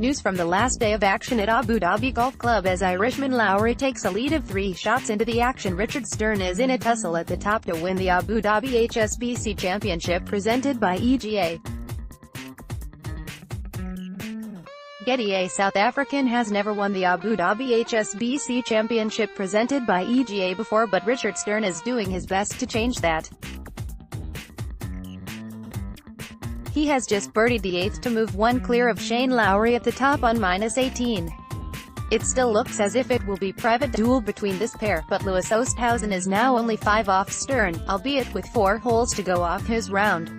News from the last day of action at Abu Dhabi Golf Club as Irishman Lowry takes a lead of 3 shots into the action. Richard Sterne is in a tussle at the top to win the Abu Dhabi HSBC Championship presented by EGA. Getty A South African has never won the Abu Dhabi HSBC Championship presented by EGA before, but Richard Sterne is doing his best to change that. He has just birdied the 8th to move 1 clear of Shane Lowry at the top on -18. It still looks as if it will be private duel between this pair, but Louis Oosthuizen is now only 5 off Sterne, albeit with 4 holes to go off his round.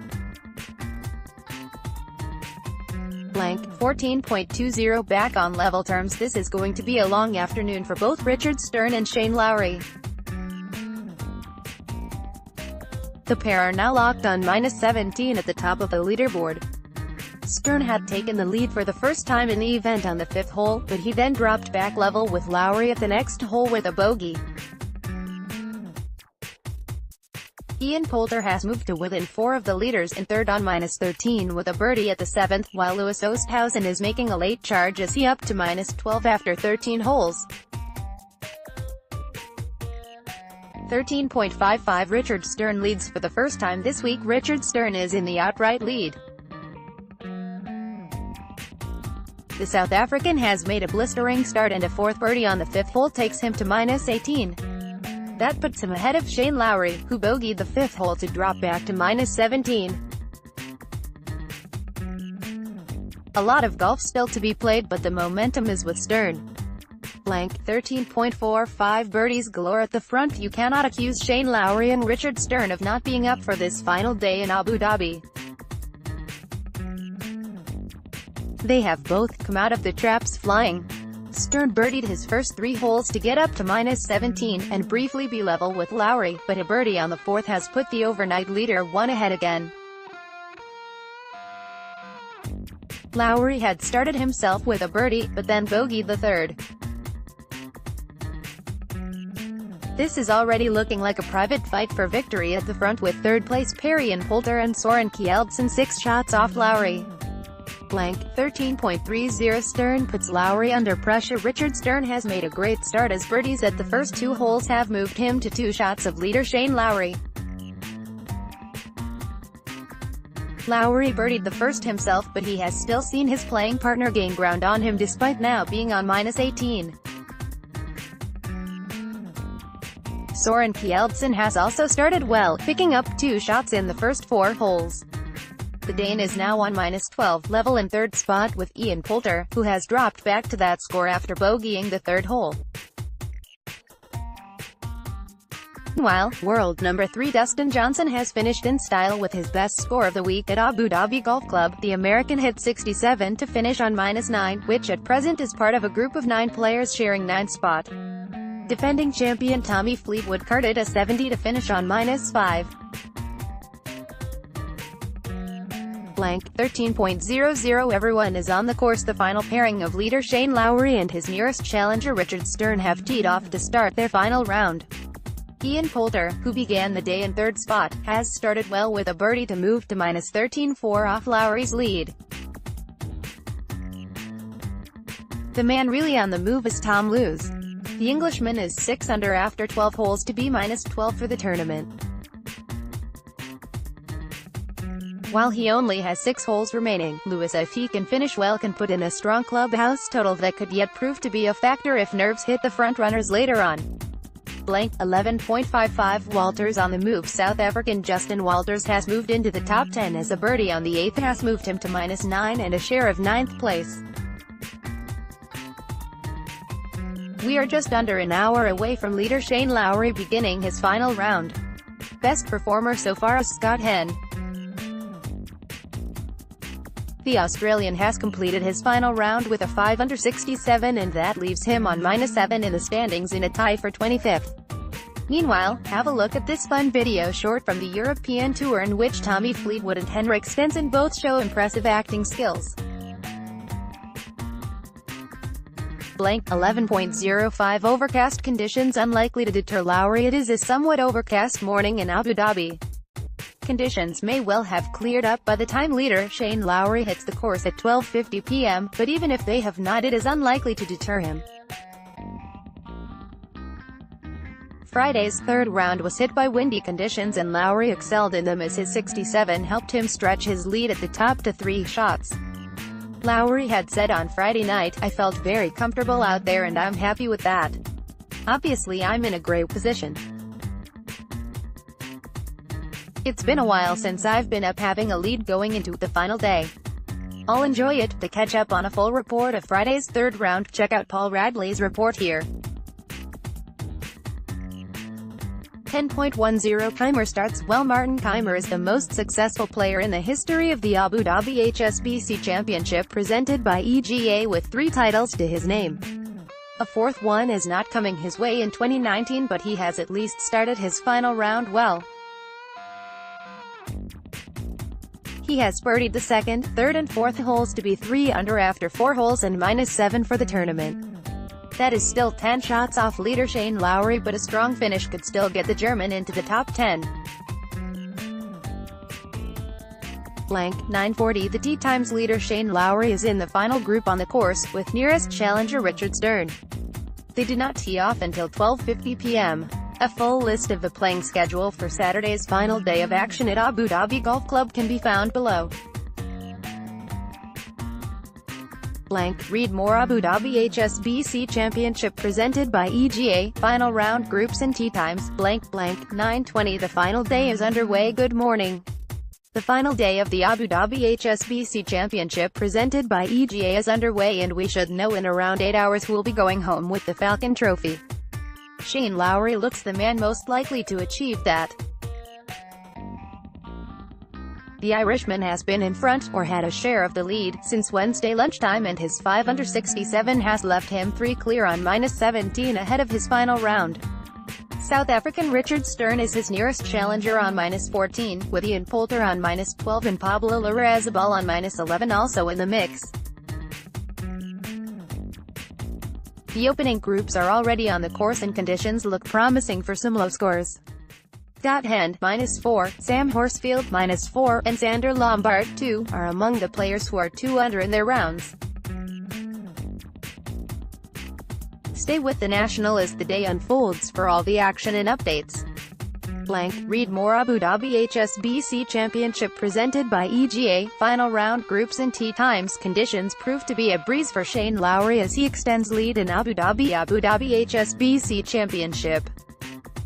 14.20 back on level terms. This is going to be a long afternoon for both Richard Sterne and Shane Lowry. The pair are now locked on -17 at the top of the leaderboard. Sterne had taken the lead for the first time in the event on the 5th hole, but he then dropped back level with Lowry at the next hole with a bogey. Ian Poulter has moved to within 4 of the leaders in third on -13 with a birdie at the 7th, while Louis Oosthuizen is making a late charge as he up to -12 after 13 holes. 13.55 Richard Sterne leads for the first time this week. Richard Sterne is in the outright lead. The South African has made a blistering start, and a 4th birdie on the 5th hole takes him to -18. That puts him ahead of Shane Lowry, who bogeyed the 5th hole to drop back to -17. A lot of golf still to be played, but the momentum is with Sterne. 13.45 birdies galore at the front. You cannot accuse Shane Lowry and Richard Sterne of not being up for this final day in Abu Dhabi. They have both come out of the traps flying. Sterne birdied his first 3 holes to get up to -17, and briefly be level with Lowry, but a birdie on the 4th has put the overnight leader 1 ahead again. Lowry had started himself with a birdie, but then bogeyed the 3rd. This is already looking like a private fight for victory at the front, with 3rd place pair Ian Poulter and Soren Kjeldsen 6 shots off Lowry. 13.30 Sterne puts Lowry under pressure. Richard Sterne has made a great start as birdies at the first 2 holes have moved him to 2 shots of leader Shane Lowry. Lowry birdied the 1st himself, but he has still seen his playing partner gain ground on him despite now being on -18. Soren Kjeldsen has also started well, picking up 2 shots in the first 4 holes. The Dane is now on -12, level in 3rd spot with Ian Poulter, who has dropped back to that score after bogeying the 3rd hole. Meanwhile, world number 3 Dustin Johnson has finished in style with his best score of the week at Abu Dhabi Golf Club. The American hit 67 to finish on -9, which at present is part of a group of 9 players sharing 9th spot. Defending champion Tommy Fleetwood carded a 70 to finish on -5. 13.00 Everyone is on the course. The final pairing of leader Shane Lowry and his nearest challenger Richard Sterne have teed off to start their final round. Ian Poulter, who began the day in 3rd spot, has started well with a birdie to move to -13.4 off Lowry's lead. The man really on the move is Tom Lewis. The Englishman is 6 under after 12 holes to be -12 for the tournament. While he only has 6 holes remaining, Lewis, if he can finish well, can put in a strong clubhouse total that could yet prove to be a factor if nerves hit the front-runners later on. 11.55 Walters on the move. South African Justin Walters has moved into the top 10 as a birdie on the 8th has moved him to -9 and a share of 9th place. We are just under an hour away from leader Shane Lowry beginning his final round. Best performer so far is Scott Henn. The Australian has completed his final round with a 5 under 67, and that leaves him on -7 in the standings in a tie for 25th. Meanwhile, have a look at this fun video short from the European Tour in which Tommy Fleetwood and Henrik Stenson both show impressive acting skills. 11.05 Overcast conditions unlikely to deter Lowry. It is a somewhat overcast morning in Abu Dhabi. Conditions may well have cleared up by the time leader Shane Lowry hits the course at 12:50 p.m., but even if they have not, it is unlikely to deter him. Friday's third round was hit by windy conditions and Lowry excelled in them as his 67 helped him stretch his lead at the top to 3 shots. Lowry had said on Friday night, "I felt very comfortable out there and I'm happy with that. Obviously I'm in a great position. It's been a while since I've been up having a lead going into the final day. I'll enjoy it." To catch up on a full report of Friday's third round, check out Paul Radley's report here. 10.10 Kaymer starts well. Martin Kaymer is the most successful player in the history of the Abu Dhabi HSBC Championship presented by EGA with 3 titles to his name. A fourth one is not coming his way in 2019, but he has at least started his final round well. He has birdied the second, third and fourth holes to be 3 under after 4 holes and -7 for the tournament. That is still 10 shots off leader Shane Lowry, but a strong finish could still get the German into the top 10. 9:40 The tee times leader Shane Lowry is in the final group on the course, with nearest challenger Richard Sterne. They did not tee off until 12:50 p.m. A full list of the playing schedule for Saturday's final day of action at Abu Dhabi Golf Club can be found below. Read more. Abu Dhabi HSBC Championship presented by EGA, final round groups and tee times, 9:20 The final day is underway. Good morning. The final day of the Abu Dhabi HSBC Championship presented by EGA is underway and we should know in around 8 hours who will be going home with the Falcon Trophy. Shane Lowry looks the man most likely to achieve that. The Irishman has been in front, or had a share of the lead, since Wednesday lunchtime and his 5 under 67 has left him 3 clear on -17 ahead of his final round. South African Richard Sterne is his nearest challenger on -14, with Ian Poulter on -12 and Pablo Larrazabal on -11 also in the mix. The opening groups are already on the course and conditions look promising for some low scores. Hend, -4, Sam Horsfield, -4, and Xander Lombard, 2, are among the players who are 2 under in their rounds. Stay with the National as the day unfolds for all the action and updates. Read more. Abu Dhabi HSBC Championship presented by EGA, final round groups and tee times, conditions prove to be a breeze for Shane Lowry as he extends lead in Abu Dhabi HSBC Championship.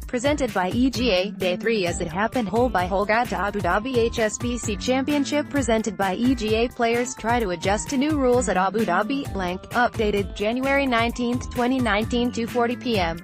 Presented by EGA, Day 3 as it happened hole by hole guide to Abu Dhabi HSBC Championship presented by EGA. Players try to adjust to new rules at Abu Dhabi, updated January 19, 2019 2:40 p.m.